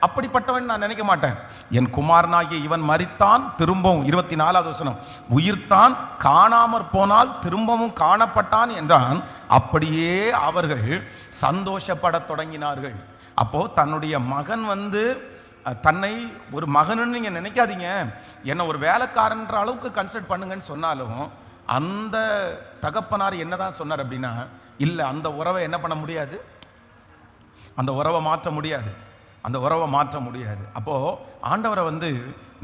அப்படிப்பட்டவன் நான் நினைக்க மாட்டேன். என் குமாரனாகிய இவன் மரித்தான், திரும்பவும் 24வது வசனம், உயிர்த்தான், காணாமற் போனால் திரும்பவும் காணப்பட்டான் என்றான். அப்படியே அவர்கள் சந்தோஷப்பட தொடங்கினார்கள். அப்போ தன்னுடைய மகன் தன்னை ஒரு மகன்னு நீங்க நினைக்காதீங்க, என்ன ஒரு வேலைக்காரன்ற அளவுக்கு கன்சிடர் பண்ணுங்கன்னு சொன்னாலும் அந்த தகப்பனார் என்னதான் சொன்னார் அப்படின்னா, இல்லை, அந்த உறவை என்ன பண்ண முடியாது, அந்த உறவை மாற்ற முடியாது, அந்த உறவை மாற்ற முடியாது. அப்போது ஆண்டவரை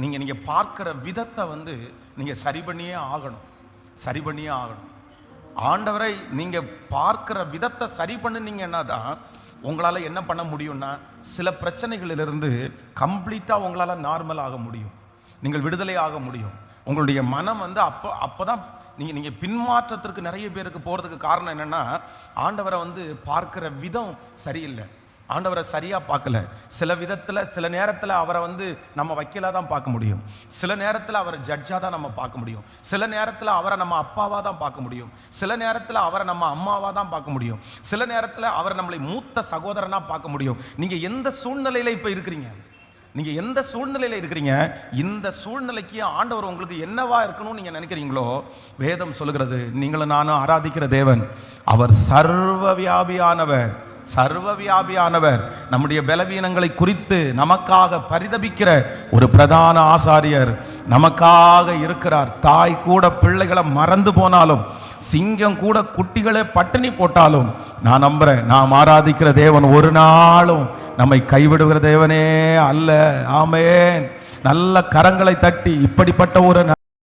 நீங்கள் பார்க்குற விதத்தை நீங்கள் சரி பண்ணியே ஆகணும், சரி பண்ணியே ஆகணும். ஆண்டவரை நீங்கள் பார்க்குற விதத்தை சரி பண்ணினீங்கன்னா தான் உங்களால் என்ன பண்ண முடியும்னா, சில பிரச்சனைகளிலிருந்து கம்ப்ளீட்டாக உங்களால் நார்மல் ஆக முடியும், நீங்கள் விடுதலை ஆக முடியும். உங்களுடைய மனம் அப்போ தான் நீங்கள் பின்மாற்றத்திற்கு நிறைய பேருக்கு போகிறதுக்கு காரணம் என்னென்னா, ஆண்டவரை பார்க்குற விதம் சரியில்லை, ஆண்டவரை சரியாக பார்க்கல. சில விதத்தில் சில நேரத்தில் அவரை நம்ம வக்கீலாக தான் பார்க்க முடியும், சில நேரத்தில் அவரை ஜட்ஜாக தான் நம்ம பார்க்க முடியும், சில நேரத்தில் அவரை நம்ம அப்பாவாக தான் பார்க்க முடியும், சில நேரத்தில் அவரை நம்ம அம்மாவாக தான் பார்க்க முடியும், சில நேரத்தில் அவரை நம்மளை மூத்த சகோதரனாக பார்க்க முடியும். நீங்கள் எந்த சூழ்நிலையில் இப்போ இருக்கிறீங்க, நீங்கள் எந்த சூழ்நிலையில் இருக்கிறீங்க, இந்த சூழ்நிலைக்கு ஆண்டவர் உங்களுக்கு என்னவா இருக்கணும்னு நீங்கள் நினைக்கிறீங்களோ, வேதம் சொல்லுகிறது, நீங்களும் நானும் ஆராதிக்கிற தேவன் அவர் சர்வ வியாபியானவர், சர்வ வியாபியானவர். நம்முடைய பலவீனங்களை குறித்து நமக்காக பரிதபிக்கிற ஒரு பிரதான ஆசாரியர் நமக்காக இருக்கிறார். தாய் கூட பிள்ளைகளை மறந்து போனாலும், சிங்கம் கூட குட்டிகளே பட்டினி போட்டாலும், நான் நம்புறேன், நாம் ஆராதிக்கிற தேவன் ஒரு நாளும் நம்மை கைவிடுகிற தேவனே அல்ல. ஆமென். நல்ல கரங்களை தட்டி இப்படிப்பட்ட ஒரு